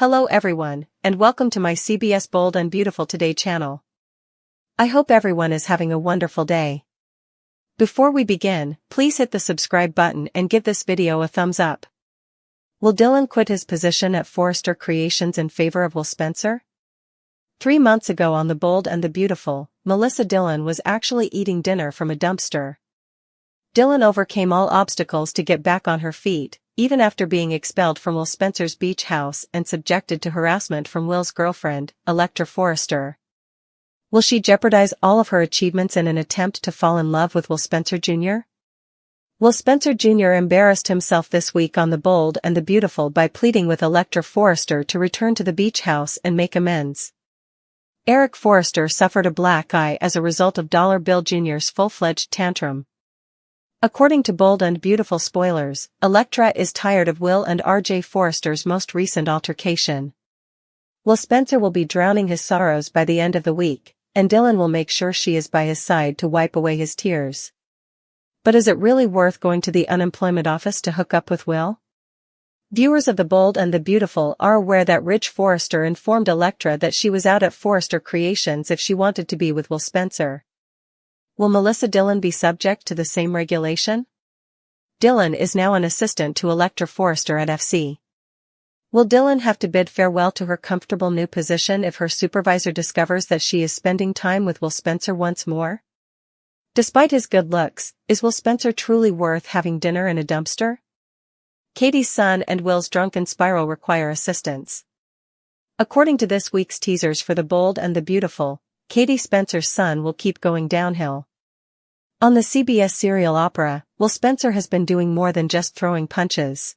Hello everyone, and welcome to my CBS Bold and Beautiful Today channel. I hope everyone is having a wonderful day. Before we begin, please hit the subscribe button and give this video a thumbs up. Will Dylan quit his position at Forrester Creations in favor of Will Spencer? 3 months ago on The Bold and the Beautiful, Melissa Dylan was actually eating dinner from a dumpster. Dylan overcame all obstacles to get back on her feet, even after being expelled from Will Spencer's beach house and subjected to harassment from Will's girlfriend, Electra Forrester. Will she jeopardize all of her achievements in an attempt to fall in love with Will Spencer Jr.? Will Spencer Jr. embarrassed himself this week on The Bold and the Beautiful by pleading with Electra Forrester to return to the beach house and make amends. Eric Forrester suffered a black eye as a result of Dollar Bill Jr.'s full-fledged tantrum. According to Bold and Beautiful spoilers, Electra is tired of Will and RJ Forrester's most recent altercation. Will Spencer will be drowning his sorrows by the end of the week, and Dylan will make sure she is by his side to wipe away his tears. But is it really worth going to the unemployment office to hook up with Will? Viewers of The Bold and the Beautiful are aware that Rich Forrester informed Electra that she was out at Forrester Creations if she wanted to be with Will Spencer. Will Melissa Dylan be subject to the same regulation? Dylan is now an assistant to Electra Forrester at FC. Will Dylan have to bid farewell to her comfortable new position if her supervisor discovers that she is spending time with Will Spencer once more? Despite his good looks, is Will Spencer truly worth having dinner in a dumpster? Katie's son and Will's drunken spiral require assistance. According to this week's teasers for The Bold and the Beautiful, Katie Spencer's son will keep going downhill. On the CBS serial opera, Will Spencer has been doing more than just throwing punches.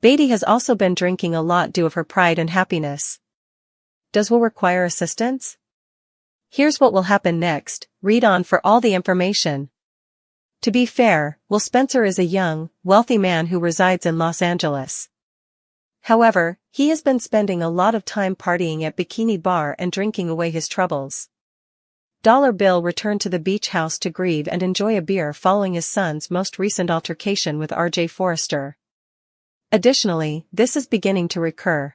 Beatty has also been drinking a lot due of her pride and happiness. Does Will require assistance? Here's what will happen next, read on for all the information. To be fair, Will Spencer is a young, wealthy man who resides in Los Angeles. However, he has been spending a lot of time partying at Bikini Bar and drinking away his troubles. Dollar Bill returned to the beach house to grieve and enjoy a beer following his son's most recent altercation with RJ Forrester. Additionally, this is beginning to recur.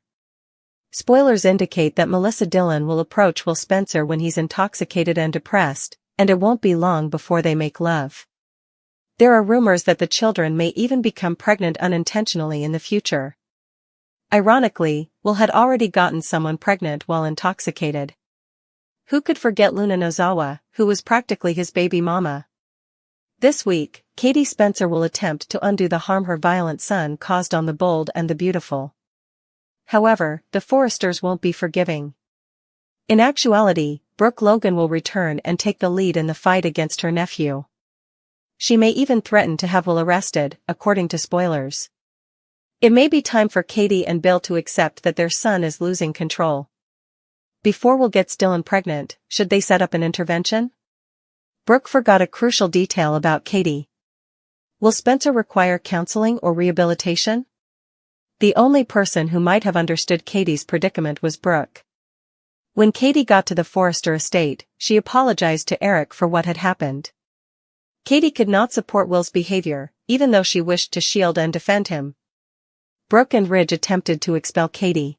Spoilers indicate that Melissa Dylan will approach Will Spencer when he's intoxicated and depressed, and it won't be long before they make love. There are rumors that the children may even become pregnant unintentionally in the future. Ironically, Will had already gotten someone pregnant while intoxicated. Who could forget Luna Nozawa, who was practically his baby mama? This week, Katie Spencer will attempt to undo the harm her violent son caused on The Bold and the Beautiful. However, the Forresters won't be forgiving. In actuality, Brooke Logan will return and take the lead in the fight against her nephew. She may even threaten to have Will arrested, according to spoilers. It may be time for Katie and Bill to accept that their son is losing control. Before Will gets Dylan pregnant, should they set up an intervention? Brooke forgot a crucial detail about Katie. Will Spencer require counseling or rehabilitation? The only person who might have understood Katie's predicament was Brooke. When Katie got to the Forrester estate, she apologized to Eric for what had happened. Katie could not support Will's behavior, even though she wished to shield and defend him. Brooke and Ridge attempted to expel Katie.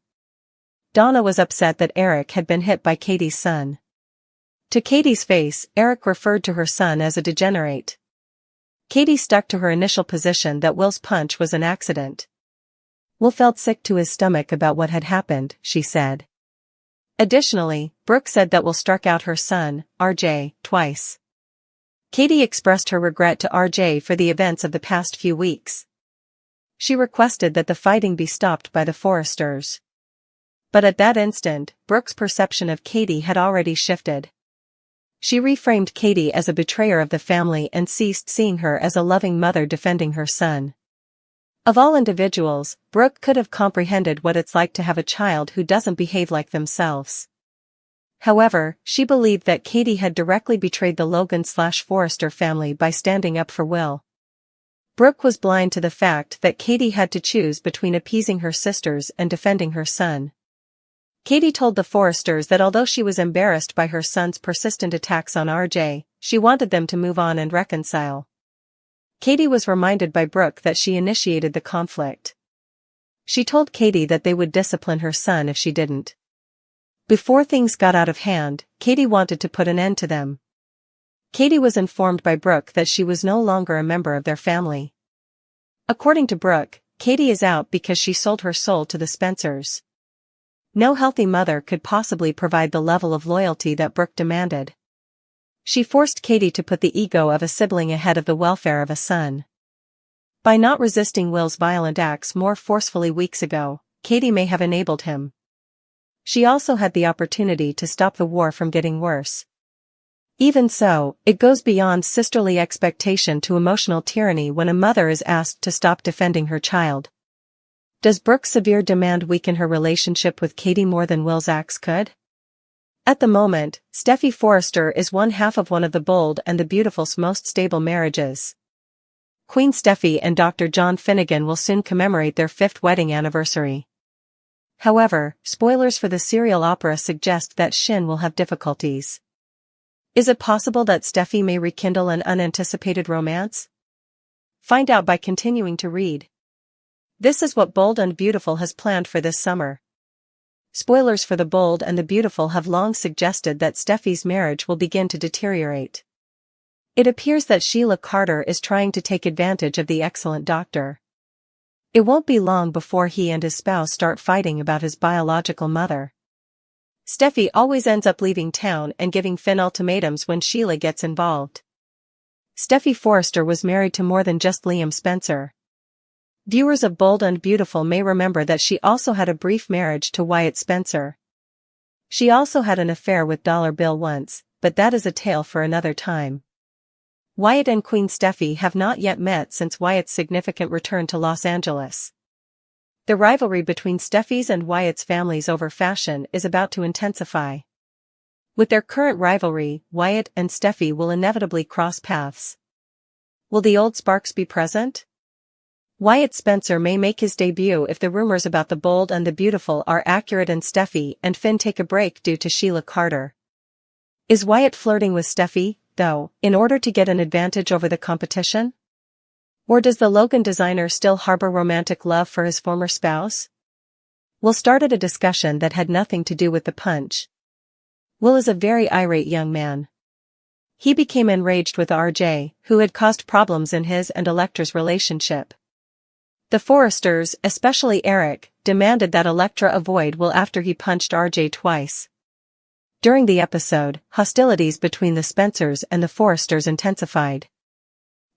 Donna was upset that Eric had been hit by Katie's son. To Katie's face, Eric referred to her son as a degenerate. Katie stuck to her initial position that Will's punch was an accident. Will felt sick to his stomach about what had happened, she said. Additionally, Brooke said that Will struck out her son, RJ, twice. Katie expressed her regret to RJ for the events of the past few weeks. She requested that the fighting be stopped by the Forresters. But at that instant, Brooke's perception of Katie had already shifted. She reframed Katie as a betrayer of the family and ceased seeing her as a loving mother defending her son. Of all individuals, Brooke could have comprehended what it's like to have a child who doesn't behave like themselves. However, she believed that Katie had directly betrayed the Logan/Forrester family by standing up for Will. Brooke was blind to the fact that Katie had to choose between appeasing her sisters and defending her son. Katie told the Forresters that although she was embarrassed by her son's persistent attacks on RJ, she wanted them to move on and reconcile. Katie was reminded by Brooke that she initiated the conflict. She told Katie that they would discipline her son if she didn't. Before things got out of hand, Katie wanted to put an end to them. Katie was informed by Brooke that she was no longer a member of their family. According to Brooke, Katie is out because she sold her soul to the Spencers. No healthy mother could possibly provide the level of loyalty that Brooke demanded. She forced Katie to put the ego of a sibling ahead of the welfare of a son. By not resisting Will's violent acts more forcefully weeks ago, Katie may have enabled him. She also had the opportunity to stop the war from getting worse. Even so, it goes beyond sisterly expectation to emotional tyranny when a mother is asked to stop defending her child. Does Brooke's severe demand weaken her relationship with Katie more than Will's acts could? At the moment, Steffi Forrester is one half of one of the Bold and the Beautiful's most stable marriages. Queen Steffi and Dr. John Finnegan will soon commemorate their 5th wedding anniversary. However, spoilers for the serial opera suggest that Shin will have difficulties. Is it possible that Steffi may rekindle an unanticipated romance? Find out by continuing to read. This is what Bold and Beautiful has planned for this summer. Spoilers for the Bold and the Beautiful have long suggested that Steffi's marriage will begin to deteriorate. It appears that Sheila Carter is trying to take advantage of the excellent doctor. It won't be long before he and his spouse start fighting about his biological mother. Steffi always ends up leaving town and giving Finn ultimatums when Sheila gets involved. Steffi Forrester was married to more than just Liam Spencer. Viewers of Bold and Beautiful may remember that she also had a brief marriage to Wyatt Spencer. She also had an affair with Dollar Bill once, but that is a tale for another time. Wyatt and Queen Steffi have not yet met since Wyatt's significant return to Los Angeles. The rivalry between Steffi's and Wyatt's families over fashion is about to intensify. With their current rivalry, Wyatt and Steffi will inevitably cross paths. Will the old sparks be present? Wyatt Spencer may make his debut if the rumors about the Bold and the Beautiful are accurate and Steffi and Finn take a break due to Sheila Carter. Is Wyatt flirting with Steffi, though, in order to get an advantage over the competition? Or does the Logan designer still harbor romantic love for his former spouse? Will started a discussion that had nothing to do with the punch. Will is a very irate young man. He became enraged with RJ, who had caused problems in his and Electra's relationship. The Forresters, especially Eric, demanded that Electra avoid Will after he punched RJ twice. During the episode, hostilities between the Spencers and the Forresters intensified.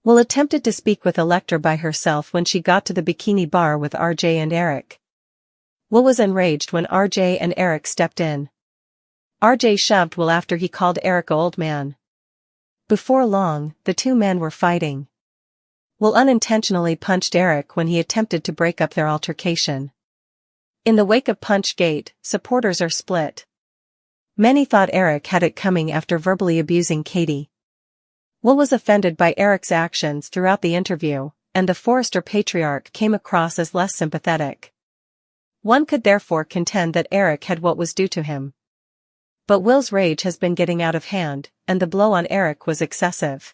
Will attempted to speak with Electra by herself when she got to the bikini bar with RJ and Eric. Will was enraged when RJ and Eric stepped in. RJ shoved Will after he called Eric old man. Before long, the two men were fighting. Will unintentionally punched Eric when he attempted to break up their altercation. In the wake of Punchgate, supporters are split. Many thought Eric had it coming after verbally abusing Katie. Will was offended by Eric's actions throughout the interview, and the Forrester patriarch came across as less sympathetic. One could therefore contend that Eric had what was due to him. But Will's rage has been getting out of hand, and the blow on Eric was excessive.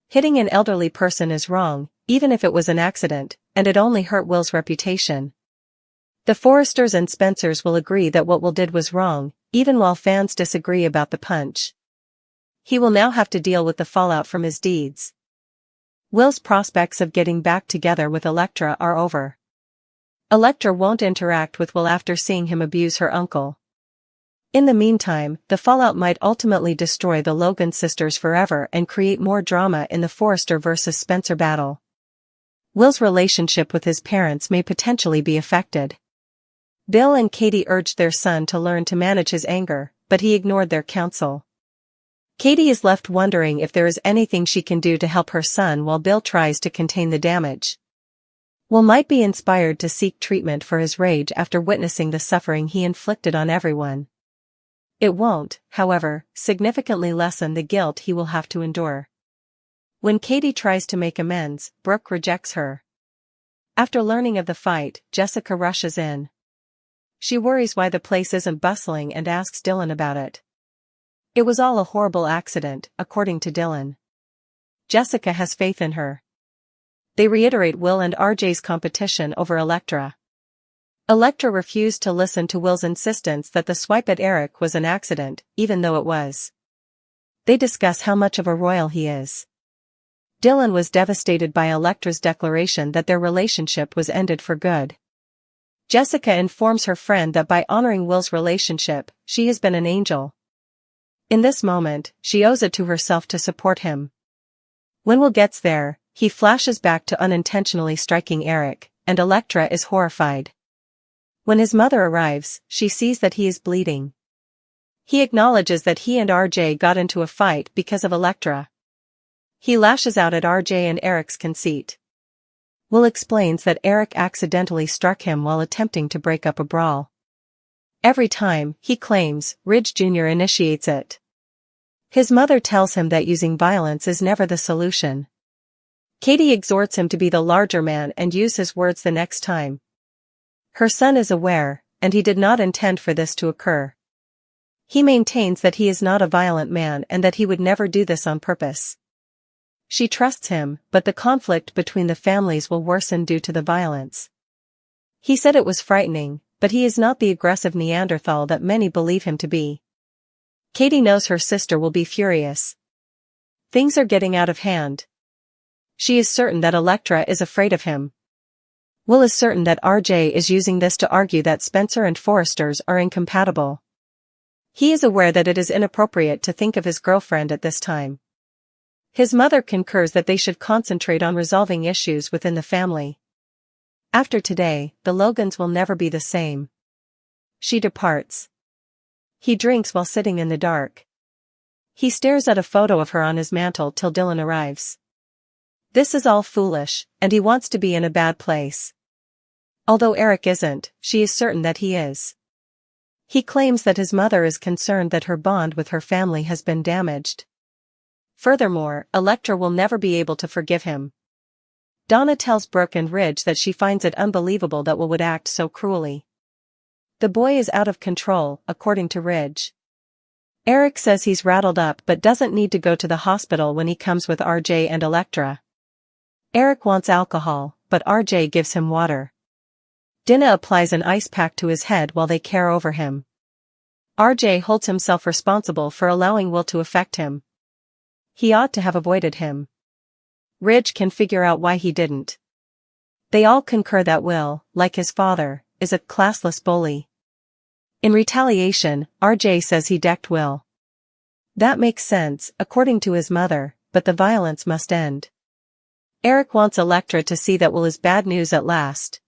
Hitting an elderly person is wrong, even if it was an accident, and it only hurt Will's reputation. The Forresters and Spencers will agree that what Will did was wrong, even while fans disagree about the punch. He will now have to deal with the fallout from his deeds. Will's prospects of getting back together with Electra are over. Electra won't interact with Will after seeing him abuse her uncle. In the meantime, the fallout might ultimately destroy the Logan sisters forever and create more drama in the Forrester versus Spencer battle. Will's relationship with his parents may potentially be affected. Bill and Katie urged their son to learn to manage his anger, but he ignored their counsel. Katie is left wondering if there is anything she can do to help her son while Bill tries to contain the damage. Will might be inspired to seek treatment for his rage after witnessing the suffering he inflicted on everyone. It won't, however, significantly lessen the guilt he will have to endure. When Katie tries to make amends, Brooke rejects her. After learning of the fight, Jessica rushes in. She worries why the place isn't bustling and asks Dylan about it. It was all a horrible accident, according to Dylan. Jessica has faith in her. They reiterate Will and RJ's competition over Electra. Electra refused to listen to Will's insistence that the swipe at Eric was an accident, even though it was. They discuss how much of a royal he is. Dylan was devastated by Electra's declaration that their relationship was ended for good. Jessica informs her friend that by honoring Will's relationship, she has been an angel. In this moment, she owes it to herself to support him. When Will gets there, he flashes back to unintentionally striking Eric, and Electra is horrified. When his mother arrives, she sees that he is bleeding. He acknowledges that he and RJ got into a fight because of Electra. He lashes out at RJ and Eric's conceit. Will explains that Eric accidentally struck him while attempting to break up a brawl. Every time, he claims, Ridge Jr. initiates it. His mother tells him that using violence is never the solution. Katie exhorts him to be the larger man and use his words the next time. Her son is aware, and he did not intend for this to occur. He maintains that he is not a violent man and that he would never do this on purpose. She trusts him, but the conflict between the families will worsen due to the violence. He said it was frightening, but he is not the aggressive Neanderthal that many believe him to be. Katie knows her sister will be furious. Things are getting out of hand. She is certain that Electra is afraid of him. Will is certain that RJ is using this to argue that Spencer and Forresters are incompatible. He is aware that it is inappropriate to think of his girlfriend at this time. His mother concurs that they should concentrate on resolving issues within the family. After today, the Logans will never be the same. She departs. He drinks while sitting in the dark. He stares at a photo of her on his mantle till Dylan arrives. This is all foolish, and he wants to be in a bad place. Although Eric isn't, she is certain that he is. He claims that his mother is concerned that her bond with her family has been damaged. Furthermore, Electra will never be able to forgive him. Donna tells Brooke and Ridge that she finds it unbelievable that Will would act so cruelly. The boy is out of control, according to Ridge. Eric says he's rattled up but doesn't need to go to the hospital when he comes with RJ and Electra. Eric wants alcohol, but RJ gives him water. Dinah applies an ice pack to his head while they care over him. RJ holds himself responsible for allowing Will to affect him. He ought to have avoided him. Ridge can figure out why he didn't. They all concur that Will, like his father, is a classless bully. In retaliation, RJ says he decked Will. That makes sense, according to his mother, but the violence must end. Eric wants Electra to see that Will is bad news at last.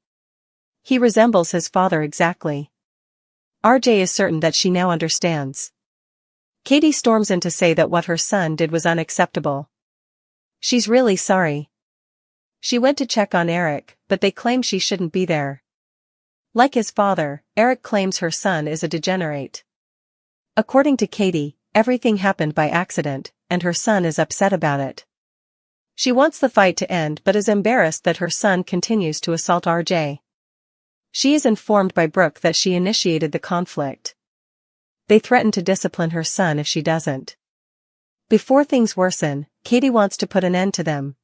He resembles his father exactly. RJ is certain that she now understands. Katie storms in to say that what her son did was unacceptable. She's really sorry. She went to check on Eric, but they claim she shouldn't be there. Like his father, Eric claims her son is a degenerate. According to Katie, everything happened by accident, and her son is upset about it. She wants the fight to end but is embarrassed that her son continues to assault RJ. She is informed by Brooke that she initiated the conflict. They threaten to discipline her son if she doesn't. Before things worsen, Katie wants to put an end to them.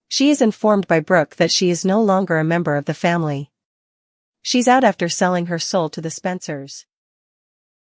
She is informed by Brooke that she is no longer a member of the family. She's out after selling her soul to the Spencers.